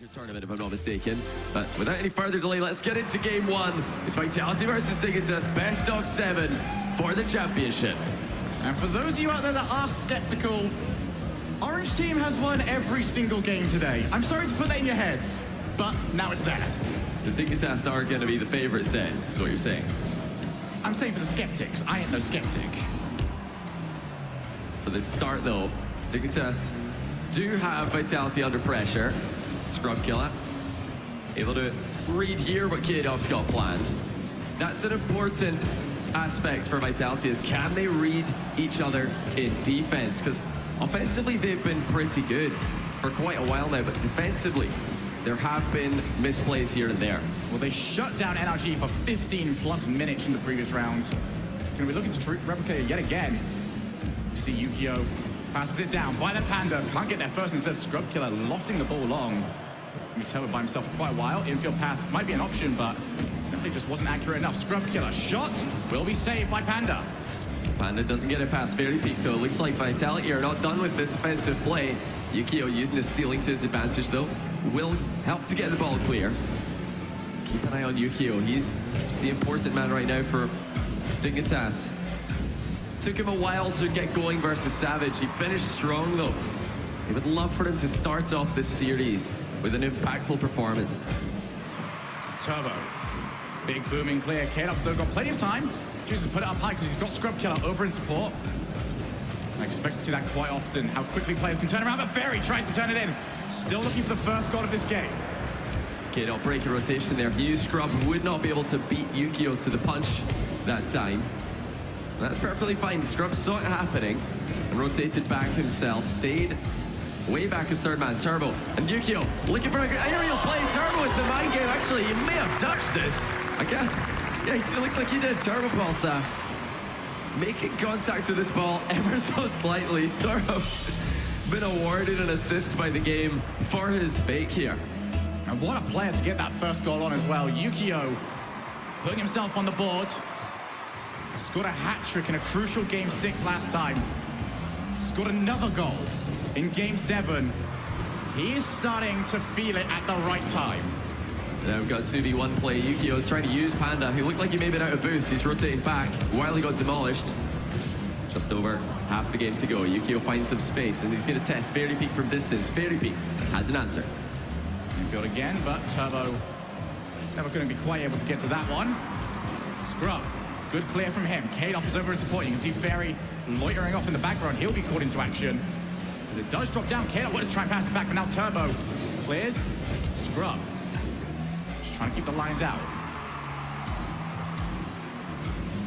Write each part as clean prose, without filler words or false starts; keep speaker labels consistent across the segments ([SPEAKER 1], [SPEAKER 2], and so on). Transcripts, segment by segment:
[SPEAKER 1] tournament, if I'm not mistaken. But without any further delay, let's get into game one. It's Vitality versus Dignitas, best of 7 for the championship.
[SPEAKER 2] And for those of you out there that are skeptical, Orange team has won every single game today. I'm sorry to put that in your heads, but now it's there.
[SPEAKER 1] The Dignitas are going to be the favorites then, is what you're saying.
[SPEAKER 2] I'm saying for the skeptics. I ain't no skeptic.
[SPEAKER 1] For the start though, Dignitas do have Vitality under pressure. Scrub killer. Able to read here what K-Dub's got planned. That's an important aspect for Vitality, is can they read each other in defense? Because offensively they've been pretty good for quite a while now, but defensively there have been misplays here and there.
[SPEAKER 2] Well, they shut down NRG for 15 plus minutes in the previous round. Gonna be looking to replicate it yet again. You see Yukio passes it down by the Panda. Can't get there first, and says Scrub Killer lofting the ball long. Turbo by himself for quite a while. Infield pass might be an option, but simply just wasn't accurate enough. Scrub Killer shot will be saved by Panda.
[SPEAKER 1] Panda doesn't get it past Fairy Peak though. Looks like Vitality are not done with this offensive play. Yukio using his ceiling to his advantage though. Will help to get the ball clear. Keep an eye on Yukio. He's the important man right now for Dignitas. Took him a while to get going versus Savage. He finished strong though. He would love for him to start off this series with an impactful performance.
[SPEAKER 2] Turbo. Big booming clear. K-Dub's though got plenty of time. Chooses to put it up high because he's got Scrub Killer over in support. I expect to see that quite often, how quickly players can turn around, but Fairy tries to turn it in. Still looking for the first goal of this game.
[SPEAKER 1] K-Dub breaking rotation there. He used Scrub, would not be able to beat Yukio to the punch that time. That's perfectly fine. Scrub saw it happening and rotated back himself. Stayed way back as third man. Turbo and Yukio looking for a good aerial play. Turbo with the mind game. Actually, he may have touched this. Again, yeah, it looks like he did. Turbo Pulse making contact with this ball ever so slightly. Sort of been awarded an assist by the game for his fake here.
[SPEAKER 2] And what a player to get that first goal on as well. Yukio putting himself on the board. Scored a hat-trick in a crucial Game 6 last time. Scored another goal in Game 7. He is starting to feel it at the right time.
[SPEAKER 1] Now we've got 2v1 play. Yukio is trying to use Panda, who looked like he may have been out of boost. He's rotating back while he got demolished. Just over half the game to go. Yukio finds some space, and he's going to test Fairy Peak from distance. Fairy Peak has an answer.
[SPEAKER 2] Infield again, but Turbo never going to be quite able to get to that one. Scrub. Good clear from him. K-Dub is over in support. You can see Fairy loitering off in the background. He'll be caught into action. As it does drop down, K-Dub wanted to try and pass it back, but now Turbo clears. Scrub. Just trying to keep the lines out.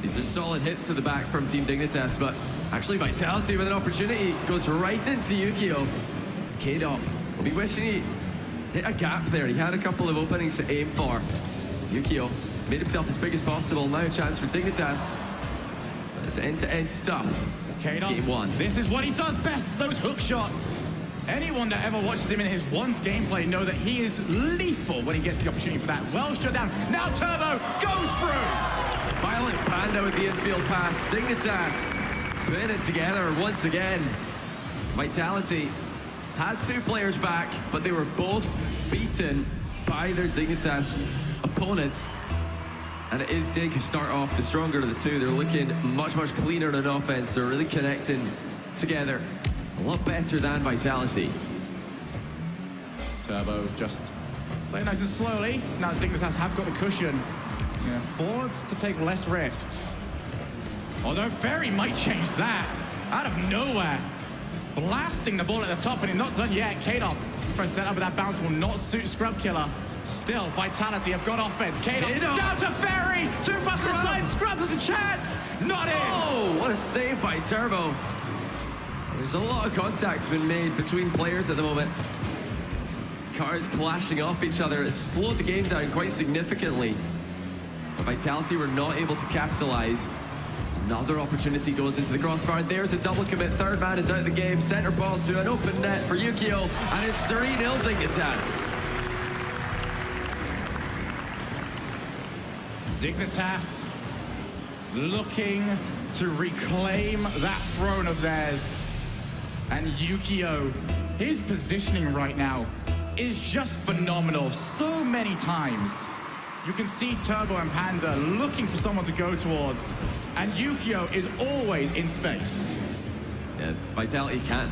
[SPEAKER 1] These are solid hits to the back from Team Dignitas, but actually Vitality with an opportunity goes right into Yukio. K-Dub will be wishing he hit a gap there. He had a couple of openings to aim for. Yukio made himself as big as possible. Now a chance for Dignitas. That's end-to-end stuff.
[SPEAKER 2] K-Dub,
[SPEAKER 1] Game 1.
[SPEAKER 2] This is what he does best, those hook shots. Anyone that ever watches him in his once gameplay know that he is lethal when he gets the opportunity for that. Well shut down. Now Turbo goes through.
[SPEAKER 1] Violent Panda with the infield pass. Dignitas putting it together once again. Vitality had 2 players back, but they were both beaten by their Dignitas opponents. And it is Dig who start off the stronger of the 2. They're looking much, much cleaner on offense. They're really connecting together a lot better than Vitality.
[SPEAKER 2] Turbo just playing nice and slowly. Now Dignitas have got the cushion. Forwards to take less risks. Although Fairy might change that. Out of nowhere. Blasting the ball at the top, and he's not done yet. K-Dub trying to set up with that bounce will not suit Scrub Killer. Still, Vitality have got offense. K-Dub down to Fairy! 2 past the side, Scrub has a chance! Not in!
[SPEAKER 1] Oh, what a save by Turbo. There's a lot of contact been made between players at the moment. Cars clashing off each other. It's slowed the game down quite significantly. But Vitality were not able to capitalize. Another opportunity goes into the crossbar, and there's a double commit. Third man is out of the game. Center ball to an open net for Yukio, and it's 3-0 Dignitas.
[SPEAKER 2] Dignitas looking to reclaim that throne of theirs. And Yukio, his positioning right now is just phenomenal so many times. You can see Turbo and Panda looking for someone to go towards, and Yukio is always in space.
[SPEAKER 1] Yeah, Vitality can't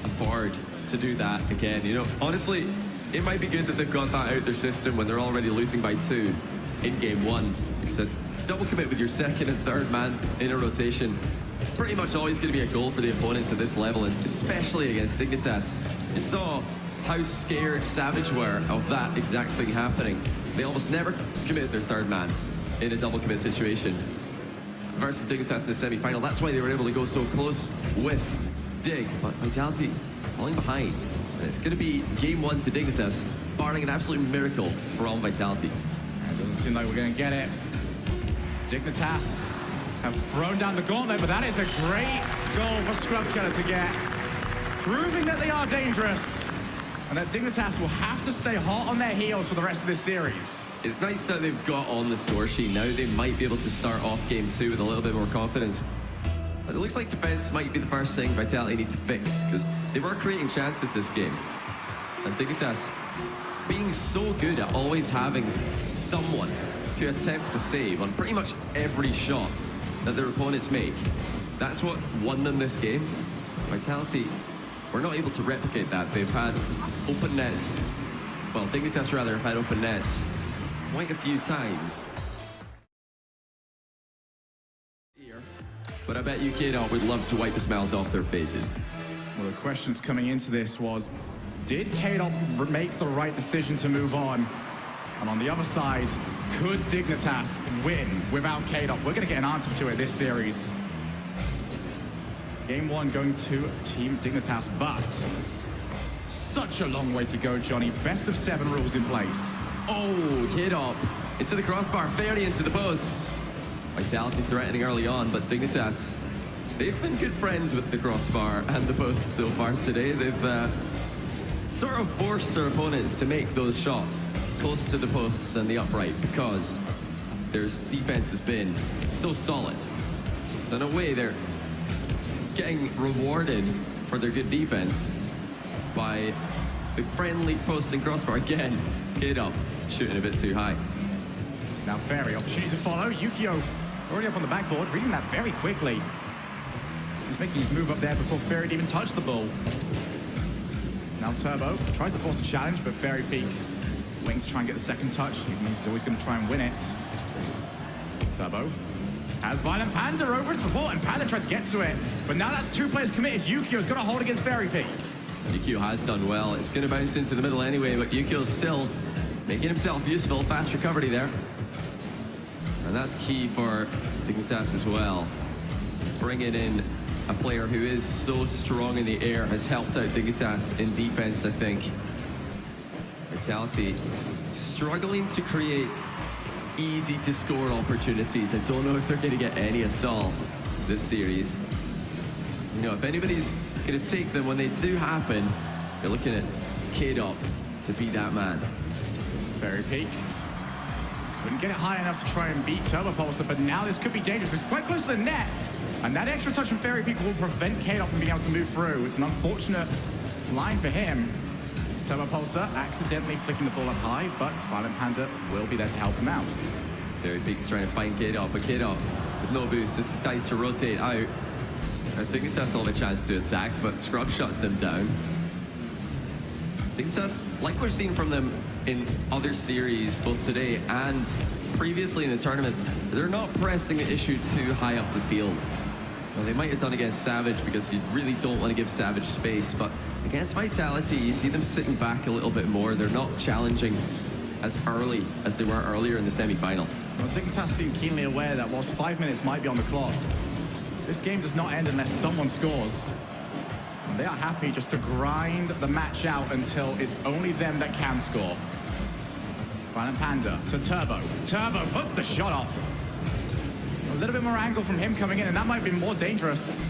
[SPEAKER 1] afford to do that again. You know, honestly, it might be good that they've got that out their system when they're already losing by 2 in game 1. Because a double commit with your second and third man in a rotation, pretty much always going to be a goal for the opponents at this level, and especially against Dignitas. You saw how scared Savage were of that exact thing happening. They almost never committed their third man in a double commit situation versus Dignitas in the semi-final. That's why they were able to go so close with Dig, but Vitality falling behind. And it's going to be game 1 to Dignitas, barring an absolute miracle from Vitality.
[SPEAKER 2] It doesn't seem like we're going to get it. Dignitas have thrown down the gauntlet, but that is a great goal for Scrubcutter to get, proving that they are dangerous and that Dignitas will have to stay hot on their heels for the rest of this series.
[SPEAKER 1] It's nice that they've got on the score sheet. Now they might be able to start off game 2 with a little bit more confidence. But it looks like defense might be the first thing Vitality need to fix, because they were creating chances this game. And Dignitas being so good at always having someone to attempt to save on pretty much every shot that their opponents make. That's what won them this game. Vitality were not able to replicate that. They've had open nets. Well, Dignitas rather have had open nets quite a few times. But I bet you K-Dot would love to wipe the smiles off their faces.
[SPEAKER 2] Well, the questions coming into this was, did K-Dot make the right decision to move on? And on the other side, could Dignitas win without K-Dot? We're going to get an answer to it this series. Game 1 going to Team Dignitas, but such a long way to go, Johnny. Best of 7 rules in place.
[SPEAKER 1] Oh, K-Dot into the crossbar, fairly into the post. Vitality threatening early on, but Dignitas, they've been good friends with the crossbar and the post so far today. They've sort of forced their opponents to make those shots close to the posts and the upright, because their defense has been so solid. In a way, they're getting rewarded for their good defense by the friendly post and crossbar. Again, K-Dot shooting a bit too high.
[SPEAKER 2] Now Fairy, opportunity to follow. Yukio already up on the backboard, reading that very quickly. He's making his move up there before Fairy even touched the ball. Now Turbo tries to force a challenge, but Fairy Peak wings to try and get the second touch. He's always going to try and win it. Turbo has Violent Panda over in support, and Panda tried to get to it. But now that's 2 players committed. Yukio's got a hold against Fairy Peak.
[SPEAKER 1] Yukio has done well. It's going to bounce into the middle anyway, but Yukio's still making himself useful. Fast recovery there. And that's key for Dignitas as well. Bringing in a player who is so strong in the air has helped out Dignitas in defense, I think. Vitality struggling to create easy to score opportunities. I don't know if they're going to get any at all this series. You know, if anybody's going to take them when they do happen, you're looking at K-Dot to be that man.
[SPEAKER 2] Fairy Peak couldn't get it high enough to try and beat Turbo Pulsar, but now this could be dangerous. It's quite close to the net, and that extra touch from Fairy Peak will prevent K-Dot from being able to move through. It's an unfortunate line for him. Turbo Pulsar accidentally flicking the ball up high, but Violent Panda will be there to help him out.
[SPEAKER 1] Fairy Peak's trying to find K-Dot, but K-Dot with no boost just decides to rotate out. Dignitas will have a chance to attack, but Scrub shuts them down. Dignitas, like we've seen from them in other series, both today and previously in the tournament, they're not pressing the issue too high up the field. Well, they might have done against Savage because you really don't want to give Savage space, but against Vitality, you see them sitting back a little bit more. They're not challenging as early as they were earlier in the semi-final.
[SPEAKER 2] Well, Dignitas seem keenly aware that whilst 5 minutes might be on the clock, this game does not end unless someone scores. And they are happy just to grind the match out until it's only them that can score. Violent Panda to Turbo. Turbo puts the shot off. A little bit more angle from him coming in, and that might be more dangerous.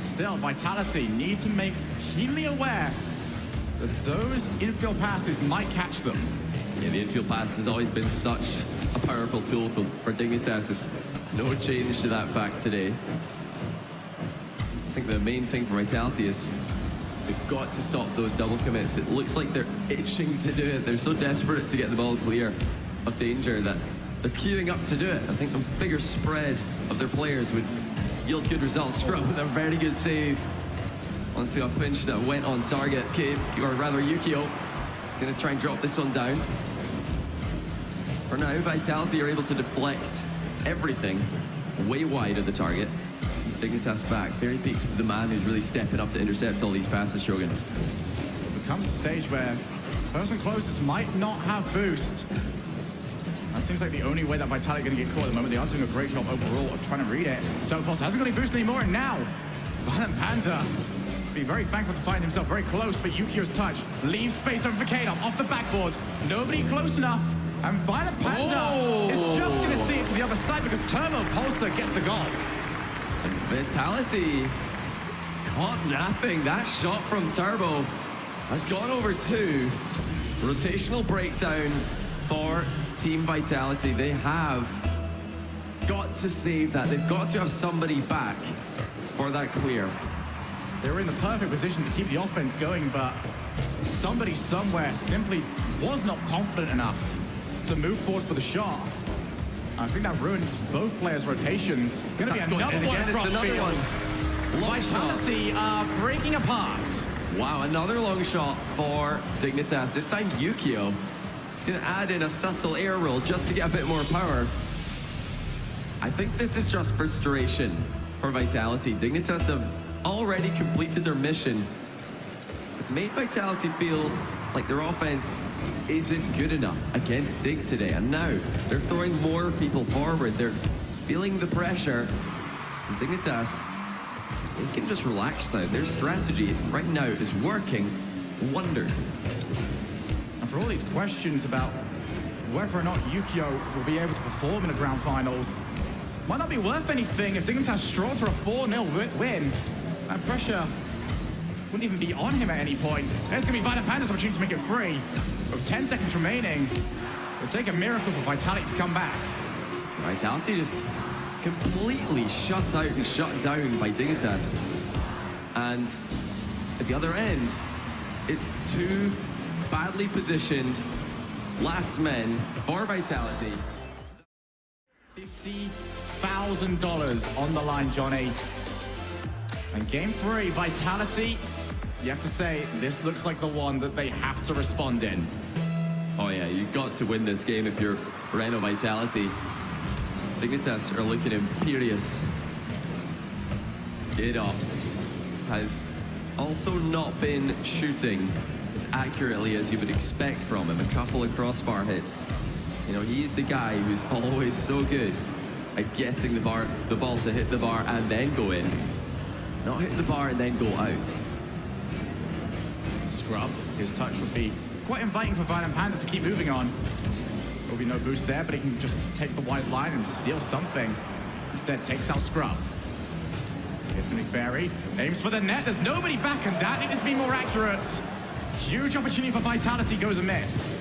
[SPEAKER 2] Still, Vitality need to make keenly aware that those infield passes might catch them.
[SPEAKER 1] Yeah, the infield pass has always been such a powerful tool for Dignitas. There's no change to that fact today. I think the main thing for Vitality is They've got to stop those double commits. It looks like they're itching to do it. They're so desperate to get the ball clear of danger that they're queuing up to do it. I think a bigger spread of their players would yield good results. Scrub with a very good save onto a pinch that went on target. Cabe, or rather Yukio, is going to try and drop this one down. For now, Vitality are able to deflect everything way wide of the target. Dignitas back. Fairy Peak's the man who's really stepping up to intercept all these passes, Shogun.
[SPEAKER 2] It becomes a stage where person closest might not have boost. That seems like the only way that Vitality are going to get caught at the moment. They are doing a great job overall of trying to read it. So Pulse hasn't got any boost anymore, and now Violent Panda be very thankful to find himself very close, but Yukio's touch leaves space over for Kato off the backboard. Nobody close enough, and Violent Panda is just going to see it to the other side because Turbo Pulsar gets the goal.
[SPEAKER 1] And Vitality caught napping. That shot from Turbo has gone over two. Rotational breakdown for Team Vitality. They have got to save that. They've got to have somebody back for that clear.
[SPEAKER 2] They were in the perfect position to keep the offense going, but somebody somewhere simply was not confident enough to move forward for the shot. I think that ruined both players' rotations. Gonna be another one across field. Vitality are breaking apart.
[SPEAKER 1] Wow, another long shot for Dignitas. This time Yukio is going to add in a subtle air roll just to get a bit more power. I think this is just frustration for Vitality. Dignitas have already completed their mission. They've made Vitality feel like their offense isn't good enough against Dig today, and now they're throwing more people forward. They're feeling the pressure, and Dignitas, they can just relax now. Their strategy right now is working wonders.
[SPEAKER 2] And for all these questions about whether or not Yukio will be able to perform in the grand finals, might not be worth anything if Dignitas strolls for a 4-0 win. That pressure wouldn't even be on him at any point. There's going to be Violent Panda's opportunity to make it free. With 10 seconds remaining, it'll take a miracle for Vitality to come back.
[SPEAKER 1] Vitality just completely shut out and shut down by Dignitas. And at the other end, it's two badly positioned last men for Vitality.
[SPEAKER 2] $50,000 on the line, Johnny. And game 3, Vitality, you have to say, this looks like the one that they have to respond in.
[SPEAKER 1] Oh yeah, you've got to win this game if you're Renault Vitality. Dignitas are looking imperious. It up has also not been shooting as accurately as you would expect from him. A couple of crossbar hits. You know, he's the guy who's always so good at getting the ball to hit the bar and then go in. Not hit the bar and then go out.
[SPEAKER 2] Scrub, his touch would be quite inviting for Violent Panda to keep moving on. There'll be no boost there, but he can just take the wide line and steal something. Instead, takes out Scrub. It's going to be Fairy. Aims for the net. There's nobody back, and that needed to be more accurate. Huge opportunity for Vitality goes amiss.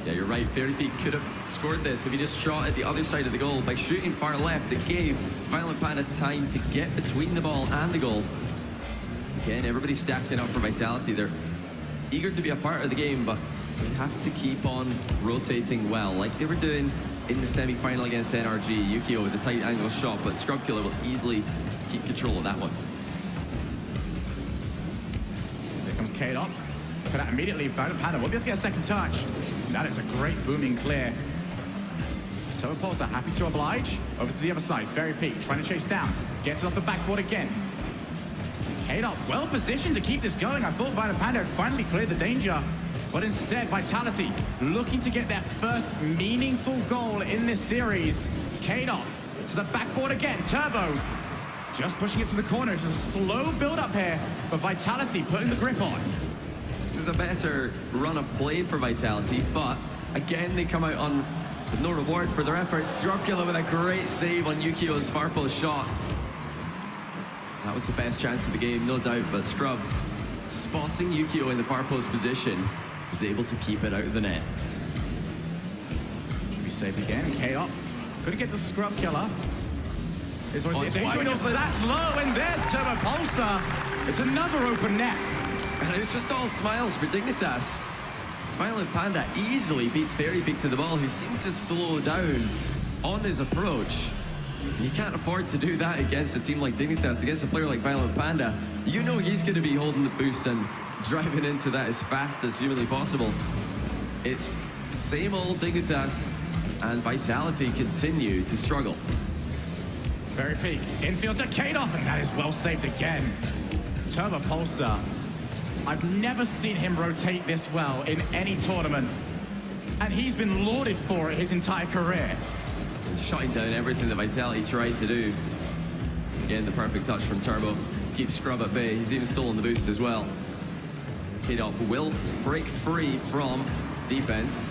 [SPEAKER 1] Yeah, you're right. Fairy Peak could have scored this if he just shot at the other side of the goal. By shooting far left, it gave Violent Panda time to get between the ball and the goal. Again, everybody's stacking up for Vitality. They're eager to be a part of the game, but they have to keep on rotating well, like they were doing in the semi-final against NRG. Yukio with a tight angle shot, but Scrub Killer will easily keep control of that one.
[SPEAKER 2] Here comes Kate up. But immediately, Violent Panda won't be able to get a second touch. That is a great booming clear. Turbo Pulsar happy to oblige. Over to the other side, Fairy Peak trying to chase down. Gets it off the backboard again. Kate up, well positioned to keep this going. I thought Violent Panda had finally cleared the danger. But instead, Vitality looking to get their first meaningful goal in this series. Kate up to the backboard again. Turbo just pushing it to the corner. It's a slow build up here, but Vitality putting the grip on.
[SPEAKER 1] This is a better run of play for Vitality, but again, they come out on with no reward for their efforts. Scrub Killer with a great save on Yukio's far post shot. That was the best chance of the game, no doubt, but Scrub, spotting Yukio in the far post position, was able to keep it out of the net.
[SPEAKER 2] Should be saved again. K up. Couldn't get to Scrub Killer. It's wide open. That low, and there's Turbo Pulsar. It's another open net.
[SPEAKER 1] And it's just all smiles for Dignitas. Smiling Panda easily beats Fairy Peak to the ball, who seems to slow down on his approach. You can't afford to do that against a team like Dignitas, against a player like Violent Panda. You know he's going to be holding the boost and driving into that as fast as humanly possible. It's same old Dignitas, and Vitality continue to struggle.
[SPEAKER 2] Fairy Peak, infield to Kadoff, and that is well saved again. Turbo Pulsar. I've never seen him rotate this well in any tournament. And he's been lauded for it his entire career.
[SPEAKER 1] Shutting down everything that Vitality tried to do. Again, the perfect touch from Turbo to keep Scrub at bay. He's even stolen the boost as well. Kadoff will break free from defense.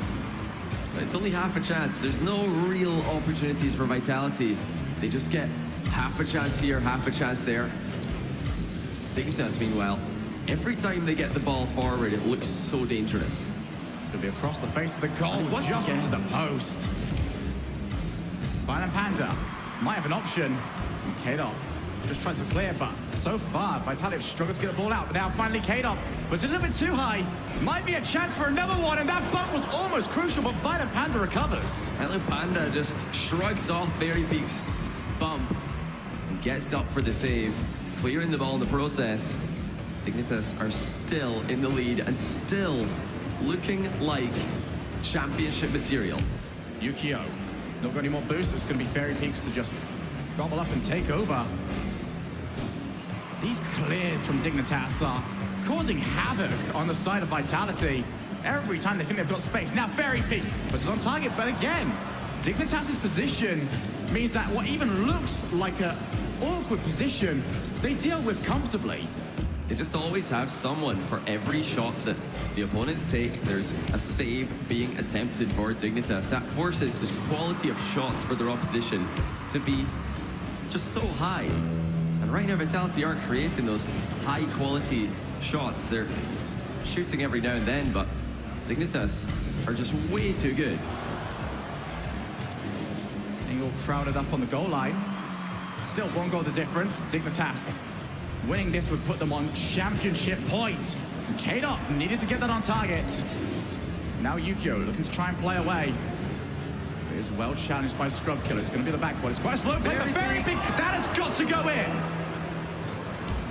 [SPEAKER 1] But it's only half a chance. There's no real opportunities for Vitality. They just get half a chance here, half a chance there. Dignitas, meanwhile, every time they get the ball forward, it looks so dangerous.
[SPEAKER 2] Could be across the face of the goal, just into the post. Violent Panda might have an option. Kadoff just tries to clear, but so far, Vitality have struggled to get the ball out. But now finally Kadoff, but it's a little bit too high. Might be a chance for another one, and that bump was almost crucial, but Violent Panda recovers.
[SPEAKER 1] Violent Panda just shrugs off Fairy Peak's bump and gets up for the save, clearing the ball in the process. Dignitas are still in the lead and still looking like championship material.
[SPEAKER 2] Yukio, not got any more boosts. It's going to be Fairy Peaks to just gobble up and take over. These clears from Dignitas are causing havoc on the side of Vitality. Every time they think they've got space. Now Fairy Peak puts it on target, but again, Dignitas' position means that what even looks like an awkward position, they deal with comfortably.
[SPEAKER 1] They just always have someone for every shot that the opponents take. There's a save being attempted for Dignitas. That forces the quality of shots for their opposition to be just so high. And right now, Vitality aren't creating those high-quality shots. They're shooting every now and then, but Dignitas are just way too good.
[SPEAKER 2] Engel crowded up on the goal line. Still one goal the difference. Dignitas winning this would put them on championship point. Kadoff needed to get that on target. Now Yukio looking to try and play away. It is well challenged by Scrub Killer. It's going to be the backboard. It's quite a slow play, but very big. That has got to go in.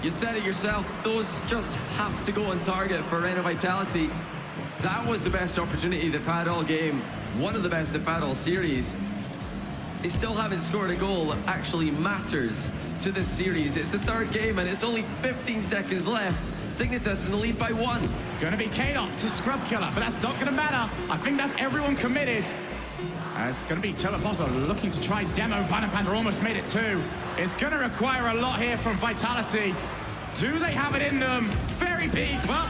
[SPEAKER 1] You said it yourself. Those just have to go on target for Renault Vitality. That was the best opportunity they've had all game. One of the best they've had all series. They still haven't scored a goal that actually matters to this series. It's the third game and it's only 15 seconds left. Dignitas in the lead by 1.
[SPEAKER 2] Going to be Kadoff to Scrub Killer, but that's not going to matter. I think that's everyone committed. It's going to be Turbo Pulsar looking to try demo. Violent Panda almost made it too. It's going to require a lot here from Vitality. Do they have it in them? Fairy Peak, well,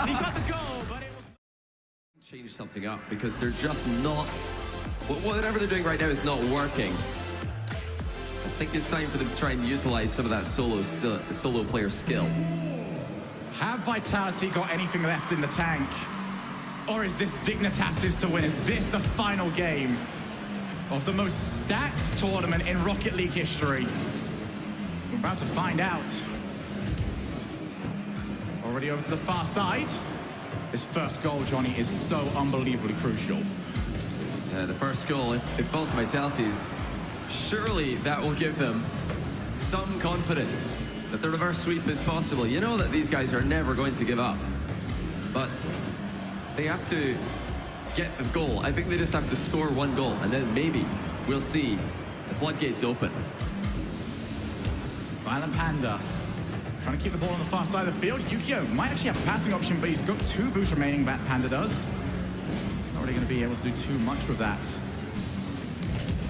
[SPEAKER 2] he got the goal, but it was...
[SPEAKER 1] Change something up because they're just not... Whatever they're doing right now is not working. I think it's time for them to try and utilize some of that solo player skill.
[SPEAKER 2] Have Vitality got anything left in the tank? Or is this Dignitas' to win? Is this the final game of the most stacked tournament in Rocket League history? We're about to find out. Already over to the far side. This first goal, Johnny, is so unbelievably crucial.
[SPEAKER 1] The first goal, if it falls to Vitality, surely that will give them some confidence that the reverse sweep is possible. You know that these guys are never going to give up, but they have to get the goal. I think they just have to score one goal, and then maybe we'll see the floodgates open.
[SPEAKER 2] Violent Panda trying to keep the ball on the far side of the field. Yukio might actually have a passing option, but he's got 2 boosts remaining, that Panda does. Not really going to be able to do too much with that.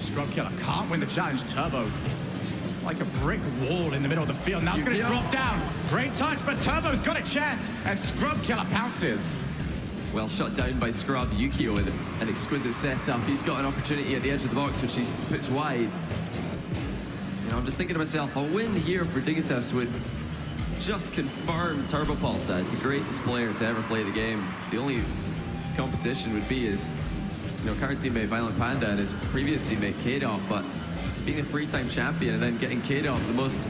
[SPEAKER 2] Scrub Killer can't win the challenge. Turbo, like a brick wall in the middle of the field. Now it's going to drop down. Great touch, but Turbo's got a chance, and Scrub Killer pounces.
[SPEAKER 1] Well shut down by Scrub. Yukio with an exquisite setup. He's got an opportunity at the edge of the box, which he puts wide. You know, I'm just thinking to myself, a win here for Dignitas would just confirm Turbo Pulsar as the greatest player to ever play the game. The only competition would be his, current teammate Violent Panda and his previous teammate Kadoff, but being a 3-time champion and then getting Kadoff, the most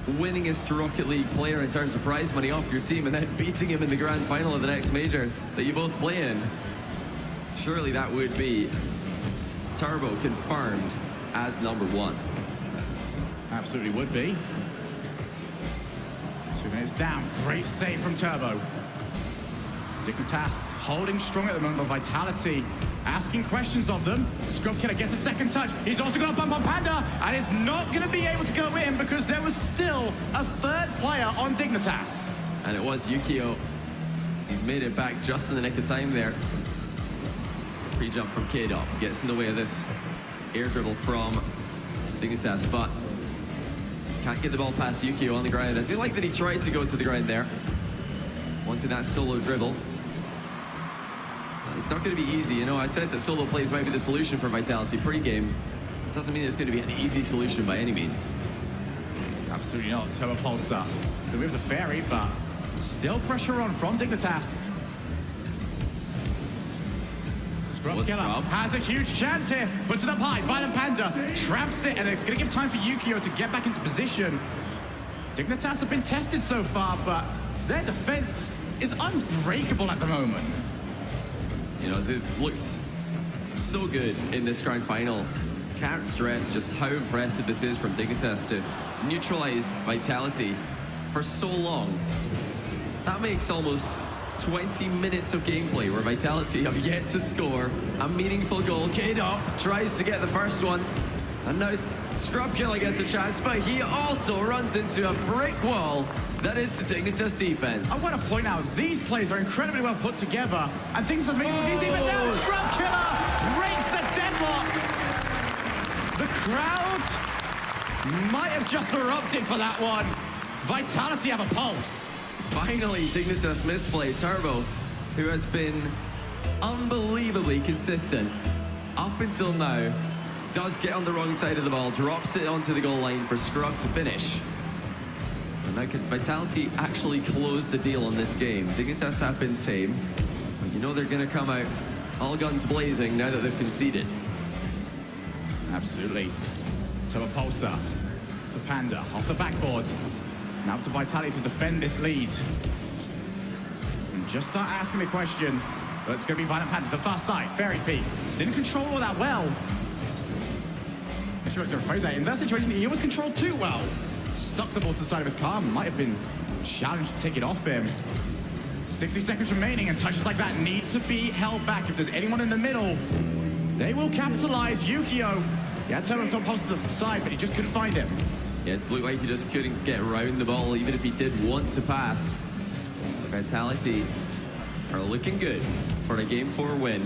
[SPEAKER 1] winningest Rocket League player in terms of prize money off your team and then beating him in the grand final of the next major that you both play in. Surely that would be Turbo confirmed as #1.
[SPEAKER 2] Absolutely would be. 2 minutes down. Great save from Turbo. Dignitas holding strong at the moment, but Vitality asking questions of them. Scrub Killer gets a second touch. He's also got a bump on Panda, and is not going to be able to go in because there was still a third player on Dignitas.
[SPEAKER 1] And it was Yukio. He's made it back just in the nick of time there. Pre-jump from K-Dot gets in the way of this air dribble from Dignitas, but can't get the ball past Yukio on the ground. I feel like that he tried to go to the ground there. Wanting that solo dribble. It's not going to be easy. You know, I said that solo plays might be the solution for Vitality pre-game. It doesn't mean it's going to be an easy solution by any means.
[SPEAKER 2] Absolutely not. Turbo Pulsar. The move the Fairy, but still pressure on from Dignitas. Scrub Killer has a huge chance here. Puts it up high. Violent Panda traps it, and it's going to give time for Yukio to get back into position. Dignitas have been tested so far, but their defense is unbreakable at the moment.
[SPEAKER 1] You know, they've looked so good in this grand final. Can't stress just how impressive this is from Dignitas to neutralize Vitality for so long. That makes almost 20 minutes of gameplay where Vitality have yet to score a meaningful goal. K-Dot tries to get the first one, and now Scrub Killer gets a chance, but he also runs into a brick wall. That is the Dignitas defense.
[SPEAKER 2] I want to point out, these plays are incredibly well put together, and Dignitas making it easy, but now Scrub Killer breaks the deadlock. The crowd might have just erupted for that one. Vitality have a pulse.
[SPEAKER 1] Finally, Dignitas misplay. Turbo, who has been unbelievably consistent up until now, does get on the wrong side of the ball, drops it onto the goal line for Scrub to finish. And now can Vitality actually close the deal on this game? Dignitas have been tame, but you know they're going to come out all guns blazing now that they've conceded.
[SPEAKER 2] Absolutely. Turbo Pulsar to Panda off the backboard. Now to Vitality to defend this lead. And just start asking the question, but it's going to be Violent Panda to the far side. Fairy P didn't control all that well. If you want to rephrase that, in that situation, he was controlled too well. Stuck the ball to the side of his car, might have been challenged to take it off him. 60 seconds remaining, and touches like that need to be held back. If there's anyone in the middle, they will capitalize. Yukio, he had Turbo Top Pulse to the side, but he just couldn't find him.
[SPEAKER 1] Yeah, it looked like he just couldn't get around the ball, even if he did want to pass. Vitality are looking good for a Game 4 win.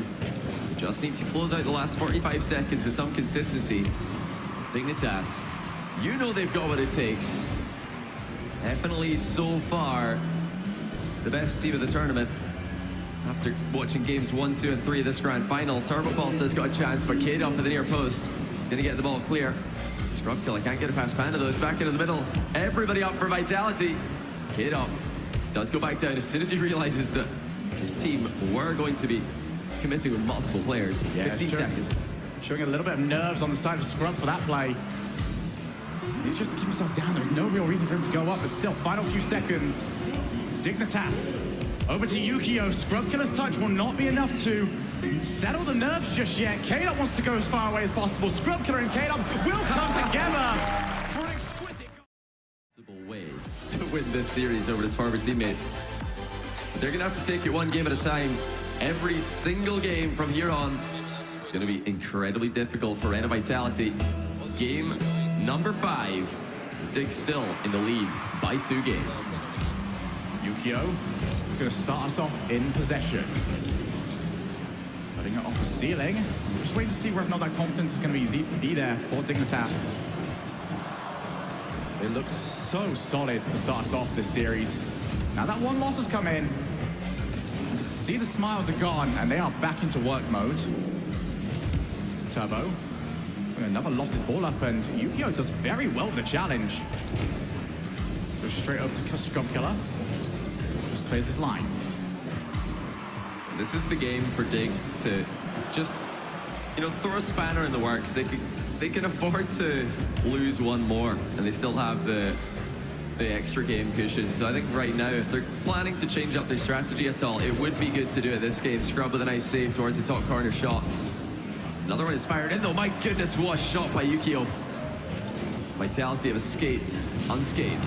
[SPEAKER 1] Just need to close out the last 45 seconds with some consistency. Dignitas, you know they've got what it takes. Definitely so far the best team of the tournament. After watching games 1, 2, and 3 of this grand final, Turbo Pulse has got a chance, but Kate up at the near post. He's going to get the ball clear. Scrub Killer can't get it past Panda though. It's back into the middle. Everybody up for Vitality. Kate up. Does go back down as soon as he realizes that his team were going to be committing with multiple players.
[SPEAKER 2] Yeah,
[SPEAKER 1] 15 seconds.
[SPEAKER 2] Showing a little bit of nerves on the side of Scrub for that play. He's just to keep himself down. There was no real reason for him to go up, but still, final few seconds. Dignitas over to Yukio. Scrub Killer's touch will not be enough to settle the nerves just yet. K-Dot wants to go as far away as possible. Scrub Killer and K-Dot will come together for an exquisite
[SPEAKER 1] way to win this series over his former teammates. But they're going to have to take it one game at a time. Every single game from here on is going to be incredibly difficult for Renault Vitality. Game number 5. Dig still in the lead by 2 games.
[SPEAKER 2] Yukio is going to start us off in possession. Putting it off the ceiling. We're just waiting to see whether or not that confidence is going to be there for Dignitas. It looks so solid to start us off this series. Now that one loss has come in. You can see the smiles are gone, and they are back into work mode. Turbo. Another lofted ball up, and Yukio does very well with the challenge. Goes straight up to Scrub Killer. Just clears his lines.
[SPEAKER 1] This is the game for Dig to just, you know, throw a spanner in the works. They can afford to lose one more, and they still have the the extra game cushion. So I think right now, if they're planning to change up their strategy at all, it would be good to do it this game. Scrub with a nice save towards the top corner shot. Another one is fired in though. My goodness, what a shot by Yukio. Vitality have escaped unscathed.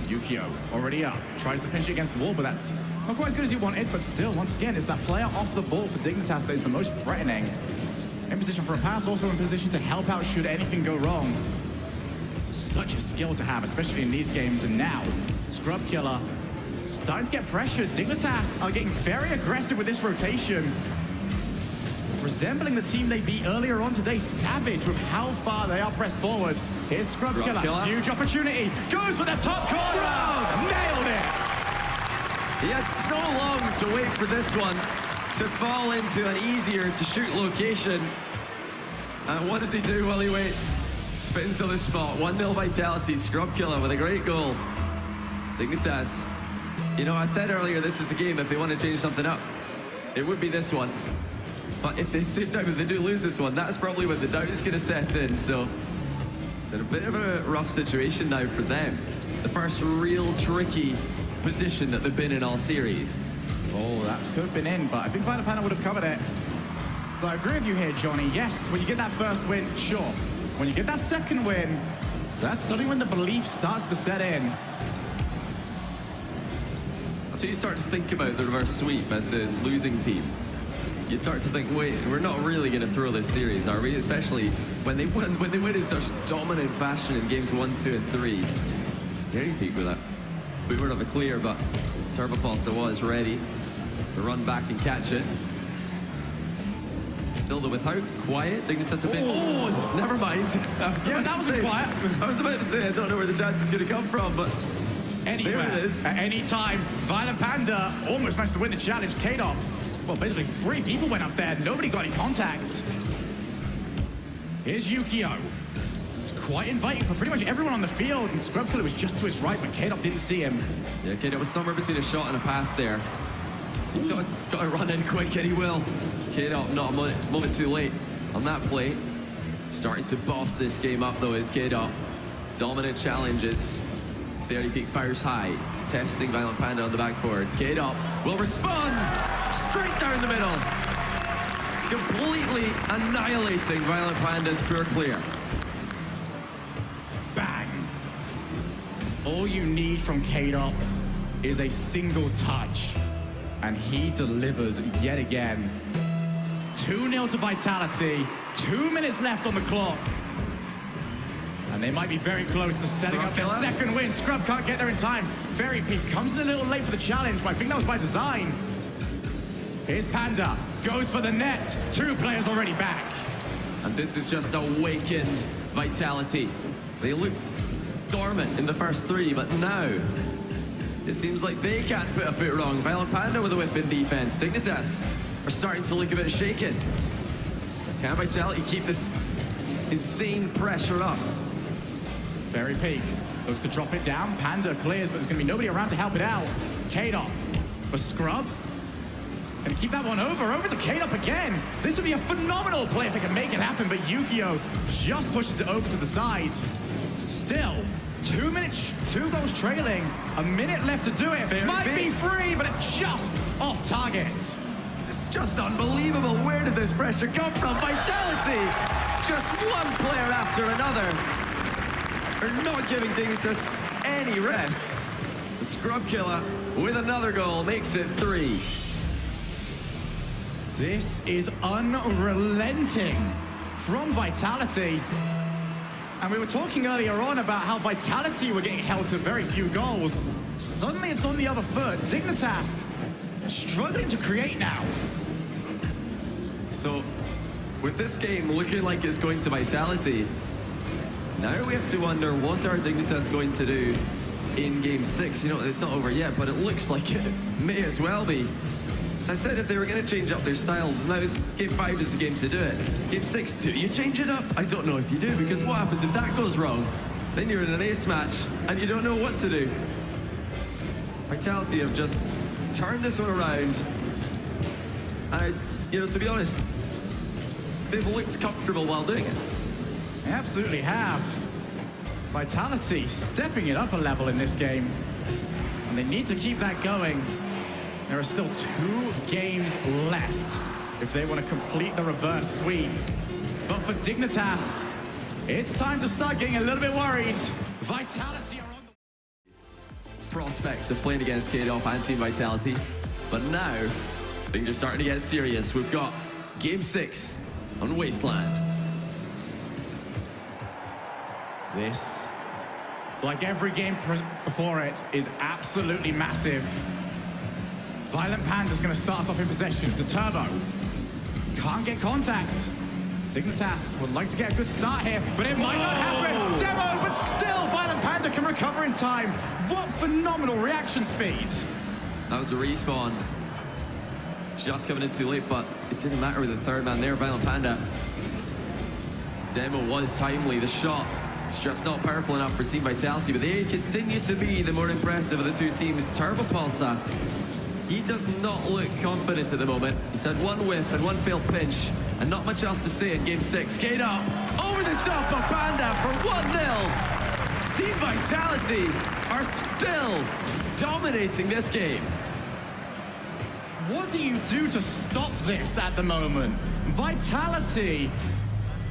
[SPEAKER 2] Yukio already up. Tries to pinch it against the wall, but that's not quite as good as he wanted. But still, once again, it's that player off the ball for Dignitas that is the most threatening. In position for a pass, also in position to help out should anything go wrong. Such a skill to have, especially in these games. And now, Scrub Killer starting to get pressured. Dignitas are getting very aggressive with this rotation. Resembling the team they beat earlier on today. Savage with how far they are pressed forward. Here's Scrub Killer. Huge opportunity. Goes for the top corner. Nailed it.
[SPEAKER 1] He had so long to wait for this one to fall into an easier to shoot location. And what does he do while he waits? Spins to the spot. 1-0 Vitality. Scrub Killer with a great goal. Dignitas. You know, I said earlier this is the game if they want to change something up. It would be this one. But if they do lose this one, that's probably when the doubt is going to set in. So it's in a bit of a rough situation now for them. The first real tricky position that they've been in all series.
[SPEAKER 2] Oh, that could have been in, but I think Vital Panda would have covered it. But I agree with you here, Johnny. Yes, when you get that first win, sure. When you get that second win, that's suddenly when the belief starts to set in.
[SPEAKER 1] So you start to think about the reverse sweep as the losing team. You start to think, wait, we're not really going to throw this series, are we? Especially when they win in such dominant fashion in games 1, 2, and 3. Very peak with that. We were not clear, but Turbopulsar was ready to run back and catch it. Still, though, with how quiet Dignitas have been. Oh, never mind.
[SPEAKER 2] Yeah, that was quiet.
[SPEAKER 1] I was about to say, I don't know where the chance is going to come from, but
[SPEAKER 2] anywhere,
[SPEAKER 1] there it is.
[SPEAKER 2] At any time, Violent Panda almost managed to win the challenge. K-Dop. Well, basically 3 people went up there. Nobody got any contact. Here's Yukio. It's quite inviting for pretty much everyone on the field. And Scrub Killer was just to his right, but K-Dop didn't see him.
[SPEAKER 1] Yeah, K-Dop was somewhere between a shot and a pass there. He's got to run in quick, and he will. K-Dop not a moment too late on that play. Starting to boss this game up, though, is K-Dop. Dominant challenges. 30 peak fires high. Testing Violent Panda on the backboard. K-Dop will respond. Straight down the middle. Completely annihilating Violent Panda's pure clear.
[SPEAKER 2] Bang. All you need from K-Dop is a single touch. And he delivers yet again. 2-0 to Vitality. 2 minutes left on the clock. And they might be very close to setting up their second win. Scrub can't get there in time. Fairy Peak comes in a little late for the challenge, but I think that was by design. Here's Panda, goes for the net. 2 players already back.
[SPEAKER 1] And this is just awakened Vitality. They looked dormant in the first 3, but now it seems like they can't put a foot wrong. Violent Panda with a whip in defense. Dignitas are starting to look a bit shaken. Can Vitality keep this insane pressure up?
[SPEAKER 2] Fairy Peak looks to drop it down. Panda clears, but there's going to be nobody around to help it out. K-Dop for Scrub. Going to keep that one over to K-Dop again. This would be a phenomenal play if they can make it happen, but Yukio just pushes it over to the side. Still, 2 minutes, 2 goals trailing. A minute left to do it. Might be free, but it's just off target.
[SPEAKER 1] It's just unbelievable. Where did this pressure come from? Vitality! Just one player after another. They're not giving Dignitas any rest. The Scrub Killer with another goal makes it 3.
[SPEAKER 2] This is unrelenting from Vitality. And we were talking earlier on about how Vitality were getting held to very few goals. Suddenly it's on the other foot. Dignitas struggling to create now.
[SPEAKER 1] So, with this game looking like it's going to Vitality, now we have to wonder what are Dignitas going to do in Game 6. You know, it's not over yet, but it looks like it may as well be. As I said, if they were going to change up their style, now Game 5 is the game to do it. Game 6, do you change it up? I don't know if you do, because what happens if that goes wrong? Then you're in an ace match, and you don't know what to do. Vitality have just turned this one around. And, you know, to be honest, they've looked comfortable while doing it.
[SPEAKER 2] They absolutely have. Vitality stepping it up a level in this game. And they need to keep that going. There are still 2 games left if they want to complete the reverse sweep. But for Dignitas, it's time to start getting a little bit worried. Vitality are on the
[SPEAKER 1] prospect of playing against K-Dop and Team Vitality. But now, things are starting to get serious. We've got Game 6 on Wasteland.
[SPEAKER 2] This, like every game before it, is absolutely massive. Violent Panda's going to start us off in possession to Turbo. Can't get contact. Dignitas would like to get a good start here, but it might not happen. Demo, but still, Violent Panda can recover in time. What phenomenal reaction speed.
[SPEAKER 1] That was a respawn. Just coming in too late, but it didn't matter with the third man there, Violent Panda. Demo was timely. The shot is just not powerful enough for Team Vitality, but they continue to be the more impressive of the 2 teams. Turbo Pulsar, he does not look confident at the moment. He's had 1 whiff and 1 failed pinch, and not much else to say in Game 6. K-Dop over the top of Panda for 1-0. Team Vitality are still dominating this game.
[SPEAKER 2] What do you do to stop this at the moment? Vitality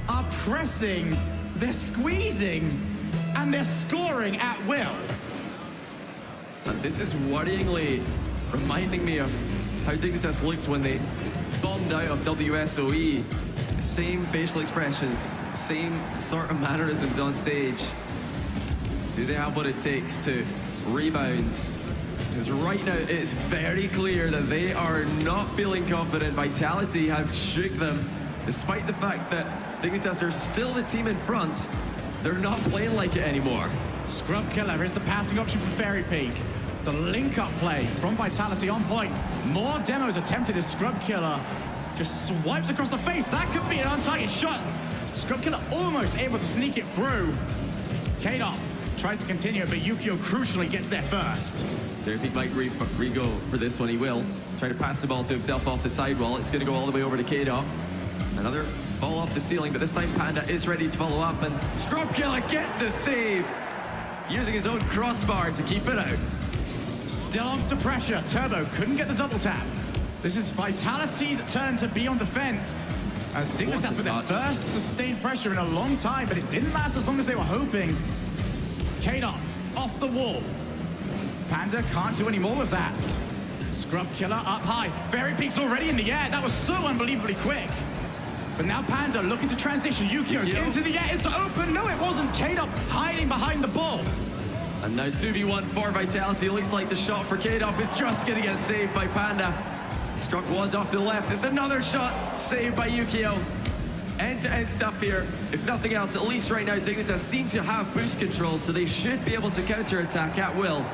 [SPEAKER 2] are pressing, they're squeezing, and they're scoring at will.
[SPEAKER 1] And this is worryingly reminding me of how Dignitas looked when they bombed out of WSOE. Same facial expressions, same sort of mannerisms on stage. Do they have what it takes to rebound? Because right now it's very clear that they are not feeling confident. Vitality have shook them, despite the fact that Dignitas are still the team in front. They're not playing like it anymore.
[SPEAKER 2] Scrub Killer is the passing option for Fairy Peak. The link-up play from Vitality on point. More demos attempted as Scrub Killer just swipes across the face. That could be an untargeted shot. Scrub Killer almost able to sneak it through. K-Dop tries to continue, but Yukio crucially gets there first.
[SPEAKER 1] Fairy Peak might re-go for this one. He will. Try to pass the ball to himself off the sidewall. It's going to go all the way over to K-Dop. Another ball off the ceiling, but this time Panda is ready to follow up, and Scrub Killer gets the save, using his own crossbar to keep it out.
[SPEAKER 2] Still under pressure. Turbo couldn't get the double tap. This is Vitality's turn to be on defense, as Dignitas with their first sustained pressure in a long time, but it didn't last as long as they were hoping. K-Dop off the wall. Panda can't do any more with that. Scrub Killer up high. Fairy Peak's already in the air. That was so unbelievably quick. But now Panda looking to transition. Yukio into the air. It's open. No, it wasn't. K-Dop hiding behind the ball.
[SPEAKER 1] And now 2v1 for Vitality. It looks like the shot for K-Dop is just going to get saved by Panda. Struck was off to the left. It's another shot saved by Yukio. End-to-end stuff here. If nothing else, at least right now, Dignitas seem to have boost control, so they should be able to counter-attack at will.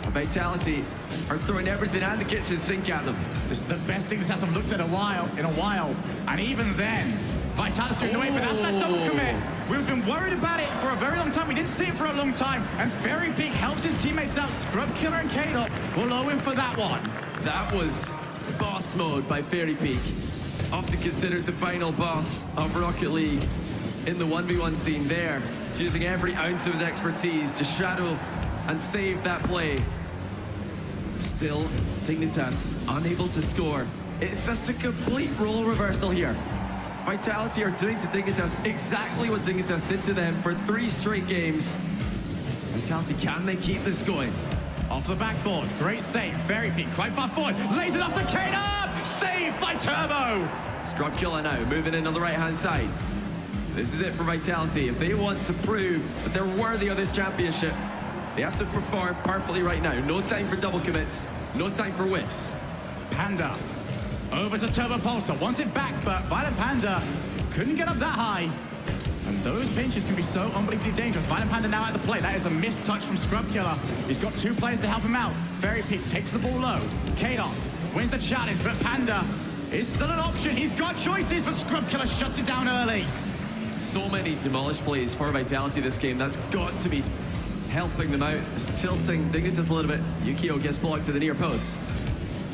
[SPEAKER 1] And Vitality are throwing everything and the kitchen sink at them.
[SPEAKER 2] This is the best Dignitas have looked at in a while. And even then, Vitality in the way, but that's that double commit. We've been worried about it for a very long time. We didn't see it for a long time. And Fairy Peak helps his teammates out. Scrub Killer and K-Dop will owe him for that one.
[SPEAKER 1] That was boss mode by Fairy Peak. Often considered the final boss of Rocket League in the 1v1 scene there. He's using every ounce of his expertise to shadow and save that play. Still, Dignitas unable to score. It's just a complete role reversal here. Vitality are doing to Dignitas exactly what Dignitas did to them for 3 straight games. Vitality, can they keep this going?
[SPEAKER 2] Off the backboard, great save. Fairy Peak quite far forward. Lays it off to K-Dop! Saved by Turbo!
[SPEAKER 1] Scrub Killer now, moving in on the right-hand side. This is it for Vitality. If they want to prove that they're worthy of this championship, they have to perform perfectly right now. No time for double commits. No time for whiffs.
[SPEAKER 2] Panda over to Turbo Pulsar. Wants it back, but Violent Panda couldn't get up that high. And those pinches can be so unbelievably dangerous. Violent Panda now at the plate. That is a missed touch from Scrub Killer. He's got 2 players to help him out. Fairy Peak takes the ball low. K-Dop wins the challenge, but Panda is still an option. He's got choices, but Scrub Killer shuts it down early.
[SPEAKER 1] So many demolished plays for Vitality this game. That's got to be helping them out. It's tilting Dignitas a little bit. Yukio gets blocked to the near post.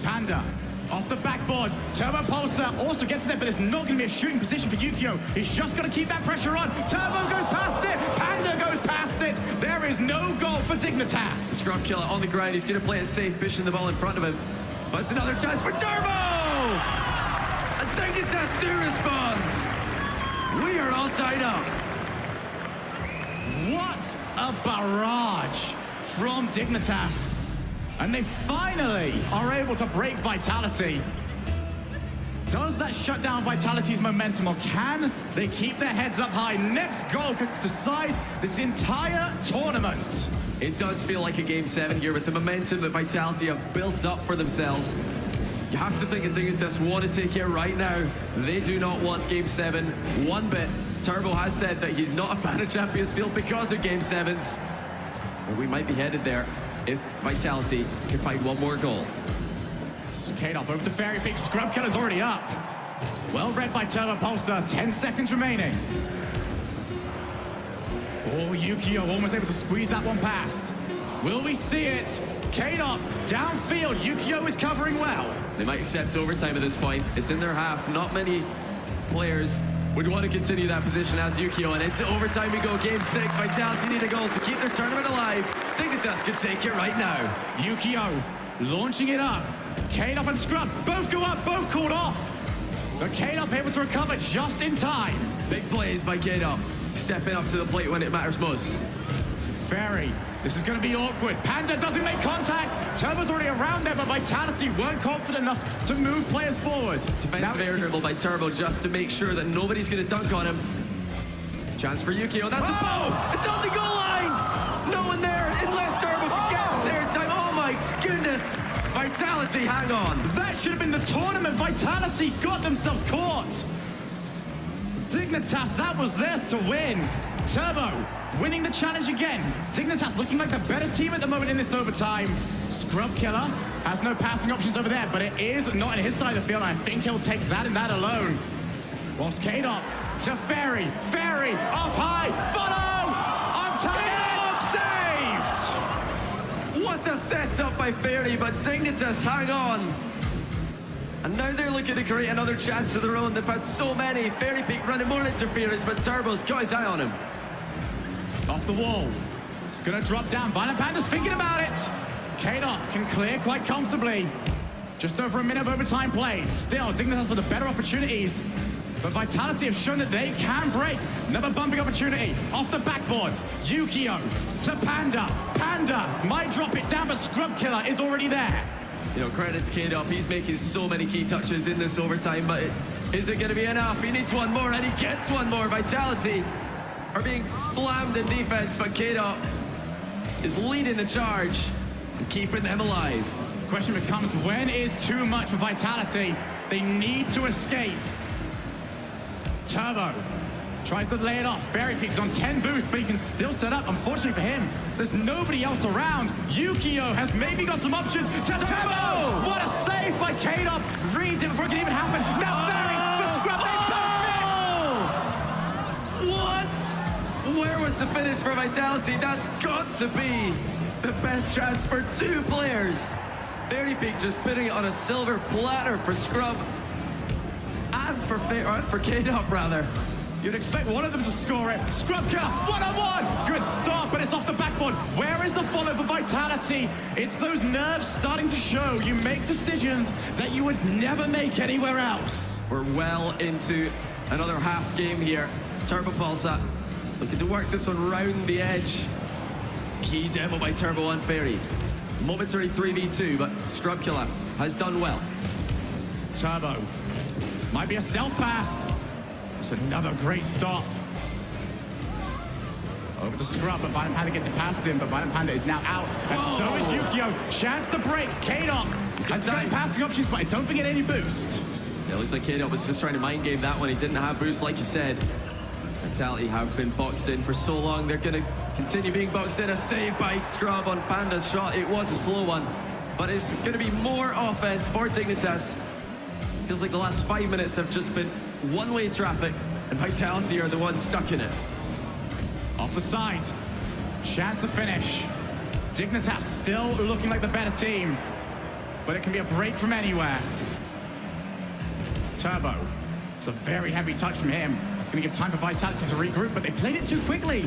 [SPEAKER 2] Panda Off the backboard, Turbo Pulsar also gets in there, but it's not going to be a shooting position for Yukio. He's just got to keep that pressure on. Turbo goes past it. Panda goes past it. There is no goal for Dignitas.
[SPEAKER 1] Scrub Killer on the ground. He's going to play it safe, pushing the ball in front of him. But it's another chance for Turbo! And Dignitas do respond. We are all tied up.
[SPEAKER 2] What a barrage from Dignitas. And they finally are able to break Vitality. Does that shut down Vitality's momentum, or can they keep their heads up high? Next goal could decide this entire tournament.
[SPEAKER 1] It does feel like a Game 7 here with the momentum that Vitality have built up for themselves. You have to think that Dignitas want to take it right now. They do not want Game 7 one bit. Turbo has said that he's not a fan of Champions Field because of Game 7s. But we might be headed there if Vitality can find one more goal.
[SPEAKER 2] K-Dop over to Fairy Peak. Scrub Killer's already up. Well read by Turbo Pulsar. 10 seconds remaining. Oh, Yukio almost able to squeeze that one past. Will we see it? K-Dop downfield. Yukio is covering well.
[SPEAKER 1] They might accept overtime at this point. It's in their half. Not many players would want to continue that position as Yukio. And into overtime we go. Game 6. Vitality need a goal to keep their tournament alive. Dignitas could take it right now.
[SPEAKER 2] Yukio launching it up. K-Dop and Scrub both go up, both called off. But K-Dop able to recover just in time.
[SPEAKER 1] Big plays by K-Dop. Stepping up to the plate when it matters most.
[SPEAKER 2] Fairy, this is going to be awkward. Panda doesn't make contact. Turbo's already around there, but Vitality weren't confident enough to move players forward.
[SPEAKER 1] Defensive air dribble by Turbo just to make sure that nobody's going to dunk on him. Chance for Yukio. That's the ball. It's on the goal line. No one there unless Turbo can get there in time. Oh my goodness. Vitality, hang on.
[SPEAKER 2] That should have been the tournament. Vitality got themselves caught. Dignitas, that was theirs to win. Turbo winning the challenge again. Dignitas looking like the better team at the moment in this overtime. Scrub Killer has no passing options over there, but it is not in his side of the field. I think he'll take that and that alone. Whilst K-Dop to Fairy. Fairy up high. Follow! On time.
[SPEAKER 1] Saved! What a setup by Fairy, but Dignitas hang on. And now they're looking to create another chance of their own. They've had so many. Fairy Peak running more interference, but Turbo's got his eye on him.
[SPEAKER 2] Off the wall. It's going to drop down. Violent Panda's thinking about it. K-Dop can clear quite comfortably. Just over a minute of overtime play. Still, Dignitas with the better opportunities. But Vitality have shown that they can break. Another bumping opportunity. Off the backboard. Yukio to Panda. Panda might drop it down, but Scrub Killer is already there.
[SPEAKER 1] You know, credit to K-Dop. He's making so many key touches in this overtime, but is it going to be enough? He needs one more, and he gets one more. Vitality are being slammed in defense, but K-Dop is leading the charge and keeping them alive.
[SPEAKER 2] Question becomes, when is too much for Vitality? They need to escape. Turbo tries to lay it off. Fairy Peak's on 10 boosts, but he can still set up. Unfortunately for him, there's nobody else around. Yukio has maybe got some options. To Turbo! What a save by K-Dop. Reads it before it can even happen. Now Fairy for Scrub. They
[SPEAKER 1] What? Where was the finish for Vitality? That's got to be the best chance for two players. Fairy Peak just putting it on a silver platter for Scrub and for K-Dop rather.
[SPEAKER 2] You'd expect one of them to score it. Scrub Killer, one-on-one. Good start, but it's off the backboard. Where is the follow for Vitality? It's those nerves starting to show. You make decisions that you would never make anywhere else.
[SPEAKER 1] We're well into another half game here. Turbo Pulsar looking to work this one round the edge. Key demo by Turbo on Fairy. Momentary 3v2, but Scrub Killer has done well.
[SPEAKER 2] Turbo might be a self-pass. It's another great stop. Over to Scrub, but Violent Panda gets it past him, but Violent Panda is now out. And so is Yukio. Chance to break. K-Dop has great passing options, but don't forget any boost.
[SPEAKER 1] Yeah, it looks like K-Dop was just trying to mind game that one. He didn't have boost, like you said. Vitality have been boxed in for so long. They're going to continue being boxed in. A save by Scrub on Panda's shot. It was a slow one, but it's going to be more offense for Dignitas. Feels like the last 5 minutes have just been one-way traffic, and Vitality are the ones stuck in it.
[SPEAKER 2] Off the side. Chance to finish. Dignitas still looking like the better team, but it can be a break from anywhere. Turbo. It's a very heavy touch from him. It's going to give time for Vitality to regroup, but they played it too quickly.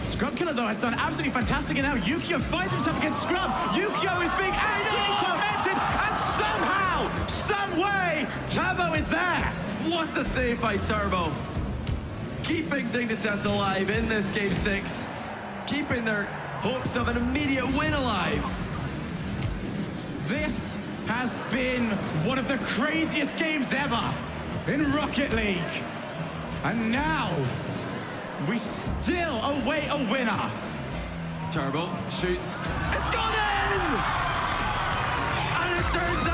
[SPEAKER 2] Scrub Killer, though, has done absolutely fantastic, and now Yukio finds himself against Scrub. Yukio is being absolutely tormented, and somehow, some way, Turbo is there.
[SPEAKER 1] What a save by Turbo. Keeping Dignitas alive in this Game 6. Keeping their hopes of an immediate win alive.
[SPEAKER 2] This has been one of the craziest games ever in Rocket League. And now, we still await a winner.
[SPEAKER 1] Turbo shoots. It's gone in! And it turns